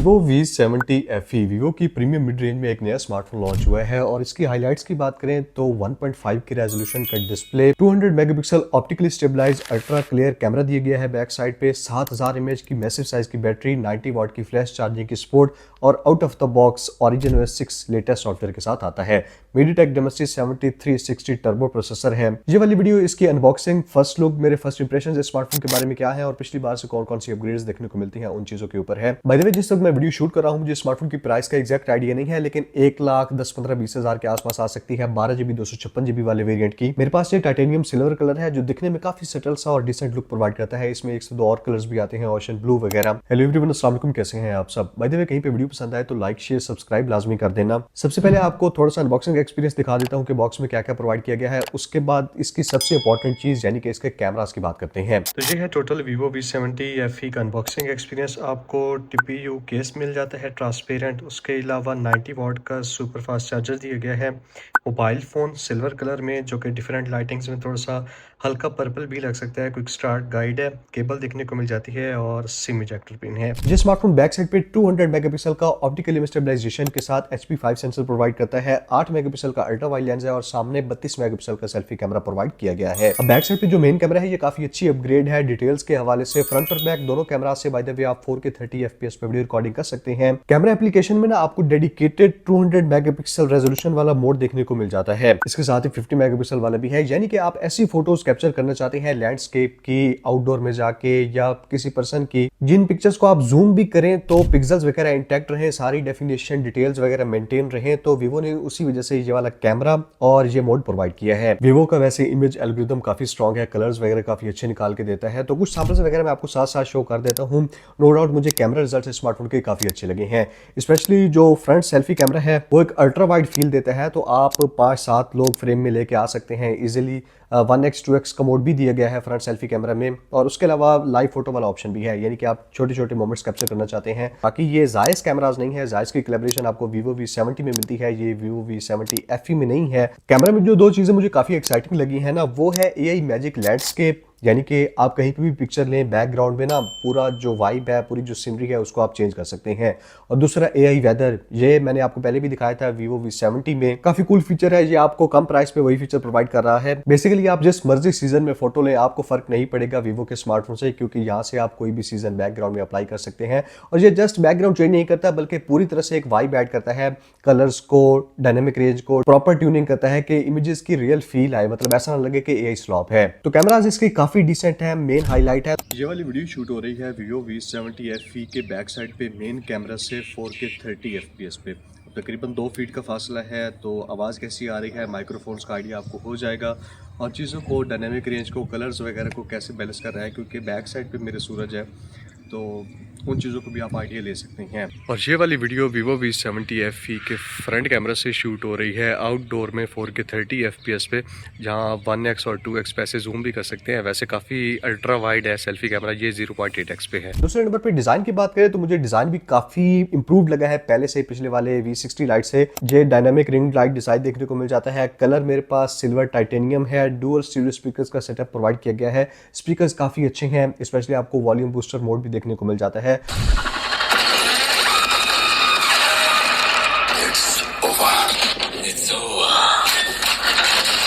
Vivo V70 FE Vivo की premium mid range में एक नया स्मार्टफोन लॉन्च हुआ है और इसकी हाइलाइट्स की बात करें तो 1.5 की रेजोल्यूशन का display, 200 megapixel optically stabilised ultra clear camera दिया गया है बैक साइड पे, 7000 mAh की मैसिव साइज की बैटरी, 90 वाट की फ्लैश चार्जिंग की सपोर्ट और out of the box Origin OS 6 latest software के साथ आता है। MediaTek Dimensity 7360 टर्बो प्रोसेसर है। ये वाली वीडियो इसकी अनबॉक्सिंग, फर्स्ट लुक, मेरे फर्स्ट इंप्रेशंस इस स्मार्टफोन के बारे में क्या है और पिछली बार से कौन कौन सी अपग्रेड्स देखने को मिलती हैं उन चीजों के ऊपर है। बाय द वे, जिस वक्त मैं वीडियो शूट कर रहा हूँ मुझे स्मार्टफोन की प्राइस का एग्जैक्ट आइडिया नहीं है, लेकिन 1,10,15,20,000 के आसपास आ सकती है 12GB 256GB वाले वेरिएंट की। मेरे पास ये टाइटेनियम सिल्वर कलर है जो दिखने में काफी सटल सा और डिसेंट लुक प्रोवाइड करता है। इसमें एक से दो और कलर्स भी आते हैं, ओशन ब्लू वगैरह। हेलो एवरीवन, अस्सलाम वालेकुम, कैसे हैं आप सब। बाय द वे, कहीं पे वीडियो पसंद आए तो लाइक शेयर सब्सक्राइब लाजमी कर देना। सबसे पहले आपको थोड़ा सा अनबॉक्सिंग एक्सपीरियंस दिखा देता हूँ कि बॉक्स में क्या क्या प्रोवाइड किया गया है। उसके बाद इसकी सबसे इंपॉर्टेंट चीज यानी कि इसके कैमरास की बात करते हैं। तो ये है टोटल Vivo V70 FE का अनबॉक्सिंग एक्सपीरियंस। आपको TPU केस मिल जाता है ट्रांसपेरेंट, उसके अलावा 90 वाट का सुपर फास्ट चार्जर दिया गया है। मोबाइल फ़ोन सिल्वर कलर में जो कि डिफरेंट लाइटिंग्स में थोड़ा सा हल्का पर्पल भी लग सकता है। क्विक स्टार्ट गाइड है, केबल देखने को मिल जाती है और सिम इजेक्टर पिन है। ये स्मार्टफोन बैक साइड पे 200 मेगापिक्सल का ऑप्टिकल इमेज स्टेबलाइजेशन के साथ HP5 सेंसर प्रोवाइड करता है। 8 मेगापिक्सल का अल्ट्रा वाइड लेंस है और सामने 32 मेगापिक्सल का सेल्फी कैमरा प्रोवाइड किया गया है। अब बैक साइड पे जो मेन कैमरा है ये काफी अच्छी अपग्रेड है डिटेल्स के हवाले से। फ्रंट और बैक दोनों कैमरा से बाय द वे आप 4K 30 FPS पे वीडियो रिकॉर्डिंग कर सकते हैं। कैमरा एप्लीकेशन में ना आपको डेडिकेटेड 200 मेगापिक्सल रेजोल्यूशन वाला मोड देखने को मिल जाता है। इसके साथ ही 50 मेगापिक्सल वाला भी है, यानी कि आप ऐसी फोटोज कैप्चर करना चाहते हैं लैंडस्केप की, आउटडोर में जाके या किसी पर्सन की, जिन पिक्चर्स को आप जूम भी करें तो पिक्सेल्स वगैरह इंटैक्ट रहे, सारी डेफिनेशन डिटेल्स वगैरह मेंटेन रहे, तो Vivo ने उसी वजह से ये वाला कैमरा और ये मोड प्रोवाइड किया है। Vivo का वैसे इमेज एल्गोरिथम काफी स्ट्रॉन्ग है, कलर्स वगैरह काफी अच्छे निकाल के देता है। तो कुछ सैंपल्स वगैरह मैं आपको साथ साथ शो कर देता हूँ। नो डाउट मुझे कैमरा रिजल्ट स्मार्टफोन के काफी अच्छे लगे हैं। स्पेशली जो फ्रंट सेल्फी कैमरा है वो एक अल्ट्रा वाइड फील देता है, तो आप 5-7 लोग फ्रेम में लेके आ सकते हैं इजिली। 1x 2x का मोड भी दिया गया है फ्रंट सेल्फी कैमरा में और उसके अलावा लाइव फोटो वाला ऑप्शन भी है, यानी कि आप छोटे छोटे मोमेंट्स कैप्चर करना चाहते हैं। बाकी ये जायज़ कैमराज नहीं है, जायज़ की कोलैबोरेशन आपको Vivo V70 में मिलती है, ये Vivo V70 FE में नहीं है। कैमरा में जो दो चीज़ें मुझे काफ़ी एक्साइटिंग लगी है ना, वो है AI मैजिक लैंडस्केप, यानी कि आप कहीं पे भी पिक्चर लें बैकग्राउंड में ना पूरा जो वाइब है, पूरी जो सीनरी है उसको आप चेंज कर सकते हैं। और दूसरा AI वेदर, ये मैंने आपको पहले भी दिखाया था Vivo V70 में, काफी कूल फीचर है। ये आपको कम प्राइस पे वही फीचर प्रोवाइड कर रहा है। बेसिकली आप जिस मर्जी सीजन में फोटो लें आपको फर्क नहीं पड़ेगा Vivo के स्मार्टफोन से, क्योंकि यहाँ से आप कोई भी सीजन बैकग्राउंड में अप्लाई कर सकते हैं। और ये जस्ट बैकग्राउंड चेंज नहीं करता बल्कि पूरी तरह से एक वाइब ऐड करता है, कलर्स को, डायनेमिक रेंज को प्रॉपर ट्यूनिंग करता है कि इमेजेस की रियल फील आए, मतलब ऐसा ना लगे कि AI स्लॉप है। तो कैमराज इसके काफी डिसेंट है, मेन हाईलाइट है। ये वाली वीडियो शूट हो रही है Vivo V70 FE के बैक साइड पे मेन कैमरा से 4K 30 FPS पे। तकरीबन 2 फीट का फासला है, तो आवाज़ कैसी आ रही है, माइक्रोफोन्स का आइडिया आपको हो जाएगा और चीज़ों को, डायनेमिक रेंज को, कलर्स वगैरह को कैसे बैलेंस कर रहा है, क्योंकि बैक साइड पे मेरे सूरज है तो उन चीज़ों को भी आप आइडिया ले सकते हैं। और ये वाली वीडियो Vivo V70 FE के फ्रंट कैमरा से शूट हो रही है आउटडोर में 4K 30 FPS पे, जहाँ 1x और 2x पे ऐसे जूम भी कर सकते हैं। वैसे काफ़ी अल्ट्रा वाइड है सेल्फी कैमरा, ये 0.8x पे है। दूसरे नंबर पे डिज़ाइन की बात करें तो मुझे डिज़ाइन भी काफ़ी इंप्रूव लगा है पहले से, पिछले वाले V60 लाइट से। ये डायनामिक रिंग लाइट डिज़ाइन देखने को मिल जाता है। कलर मेरे पास सिल्वर टाइटेनियम है। डुअल स्टीरियो स्पीकर्स का सेटअप प्रोवाइड किया गया है। स्पीकर्स काफ़ी अच्छे हैं, स्पेशली आपको वॉल्यूम बूस्टर मोड भी देखने को मिल जाता है।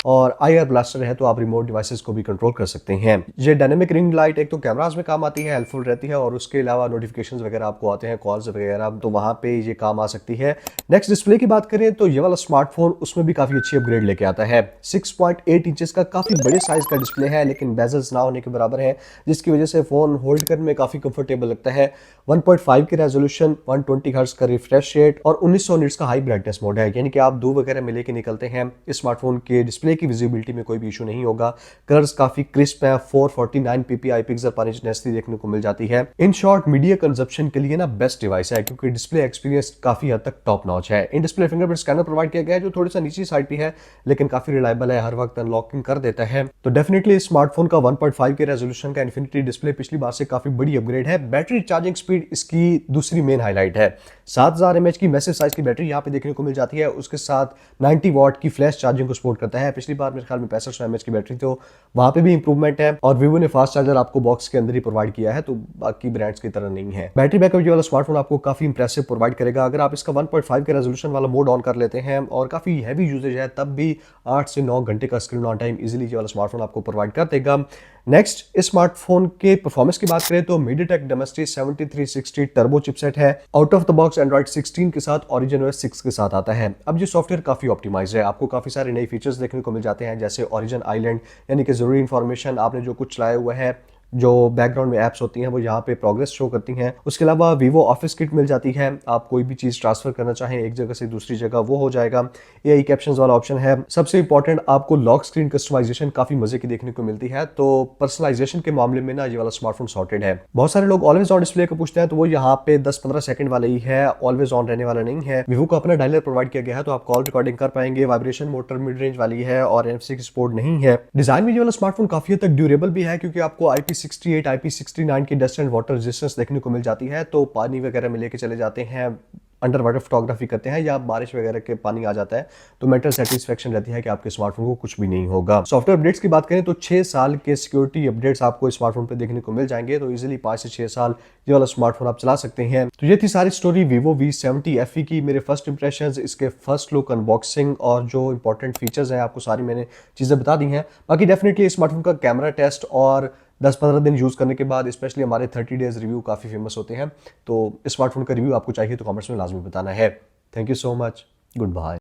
और IR ब्लास्टर है, तो आप रिमोट डिवाइसेस को भी कंट्रोल कर सकते हैं। ये डायनेमिक रिंग लाइट एक तो कैमरास में काम आती है, हेल्पफुल रहती है, और उसके अलावा नोटिफिकेशंस वगैरह आपको आते हैं, कॉल्स वगैरह, तो वहां पे ये काम आ सकती है। नेक्स्ट डिस्प्ले की बात करें तो ये वाला स्मार्टफोन उसमें भी काफी अच्छी अपग्रेड लेके आता है। 6.8 इंचेस का काफी बड़े साइज का डिस्प्ले है, लेकिन बेजल्स ना होने के बराबर है, जिसकी वजह से फोन होल्ड करने में काफी कंफर्टेबल लगता है। 1.5 की रेजोल्यूशन, 120 हर्ट्ज का रिफ्रेश रेट और 1900 निट्स का हाई ब्राइटनेस मोड है, यानी कि आप धूप वगैरह में लेके निकलते हैं, इस स्मार्टफोन के डिस्प्ले की विजिबिलिटी में कोई भी इशू नहीं होगा। कलर्स काफी क्रिस्प है, 449 ppi पिक्सल पर इंच नेस्टी देखने को मिल जाती है। इन शॉर्ट मीडिया कंजप्शन के लिए ना बेस्ट डिवाइस है, क्योंकि डिस्प्ले एक्सपीरियंस काफी हद तक टॉप नॉच है। In display fingerprint scanner provide किया गया है जो थोड़ी सा नीचे साइड पे है, लेकिन काफी रिलायबल है, हर वक्त अनलॉकिंग कर देता है। तो डेफिनेटली इस स्मार्टफोन का 1.5 के रेजोल्यूशन का इन्फिनिटी डिस्प्ले पिछली बार से काफी बड़ी अपग्रेड है। बैटरी चार्जिंग स्पीड इसकी दूसरी मेन हाईलाइट है। 7000 mAh की मैसिव साइज की बैटरी यहाँ पे देखने को मिल जाती है, उसके साथ 90 वाट की फ्लैश चार्जिंग को सपोर्ट करता है। पिछली बार मेरे ख्याल में 6500 mAh की बैटरी, तो वहाँ पे भी इंप्रूवमेंट है। और वीवो ने फास्ट चार्जर आपको बॉक्स के अंदर ही प्रोवाइड किया है, तो बाकी ब्रांड्स की तरह नहीं है। बैटरी बैकअप ये वाला स्मार्टफोन आपको काफी इंप्रेसिव प्रोवाइड करेगा। अगर आप इसका 1.5 के रेजोल्यूशन वाला मोड ऑन कर लेते हैं और काफी हैवी यूजेज है, तब भी 8 से 9 घंटे का स्क्रीन ऑन टाइम इजीली ये वाला स्मार्टफोन आपको प्रोवाइड कर देगा। नेक्स्ट, इस स्मार्टफोन के परफॉर्मेंस की बात करें तो MediaTek Dimensity 7360 टर्बो चिपसेट है। Out of the box Android 16 के साथ Origin OS 6 के साथ आता है। अब ये सॉफ्टवेयर काफी ऑप्टिमाइज है, आपको काफी सारे नए फीचर्स देखने को मिल जाते हैं, जैसे Origin Island, यानी कि जरूरी इंफॉर्मेशन आपने जो कुछ चलाया हुआ है, जो बैकग्राउंड में ऐप्स होती हैं वो यहाँ पे प्रोग्रेस शो करती हैं। उसके अलावा वीवो ऑफिस किट मिल जाती है, आप कोई भी चीज़ ट्रांसफर करना चाहें एक जगह से दूसरी जगह वो हो जाएगा। AI कैप्शंस वाला ऑप्शन है। सबसे इंपॉर्टेंट, आपको लॉक स्क्रीन कस्टमाइजेशन काफी मजे की देखने को मिलती है, तो पर्सनलाइजेशन के मामले में ना ये वाला स्मार्टफोन सॉर्टेड है। बहुत सारे लोग ऑलवेज ऑन डिस्प्ले का पूछते हैं, तो वो यहाँ पे 10-15 सेकंड वाला ही है, ऑलवेज ऑन रहने वाला नहीं है। वीवो का अपना डायलर प्रोवाइड किया गया है, तो आप कॉल रिकॉर्डिंग कर पाएंगे। वाइब्रेशन मोटर मिड रेंज वाली है और NFC की सपोर्ट नहीं है। डिजाइन में ये वाला स्मार्टफोन काफी हद तक ड्यूरेबल भी है, क्योंकि आपको IP68 IP69 की डस्ट एंड वाटर रेजिस्टेंस देखने को मिल जाती है, तो पानी वगैरह में लेके चले जाते हैं, अंडर वाटर फोटोग्राफी करते हैं या बारिश वगैरह के पानी आ जाता है, तो मेंटल सेटिस्फेक्शन रहती है कि आपके स्मार्टफोन को कुछ भी नहीं होगा। सॉफ्टवेयर अपडेट्स की बात करें तो 6 साल के सिक्योरिटी अपडेट्स आपको स्मार्टफोन पे देखने को मिल जाएंगे, तो इजीली 5 से 6 साल ये वाला स्मार्टफोन आप चला सकते हैं। तो ये थी सारी स्टोरी वीवो V70 FE की, मेरे फर्स्ट इंप्रेशंस, इसके फर्स्ट लुक, अनबॉक्सिंग और जो इंपॉर्टेंट फीचर्स हैं आपको सारी मैंने चीजें बता दी हैं। बाकी डेफिनेटली स्मार्टफोन का कैमरा टेस्ट और 10-15 दिन यूज़ करने के बाद, स्पेशली हमारे 30 डेज रिव्यू काफ़ी फेमस होते हैं, तो स्मार्टफोन का रिव्यू आपको चाहिए तो कमेंट्स में लाजमी बताना है। Thank you so much, good bye.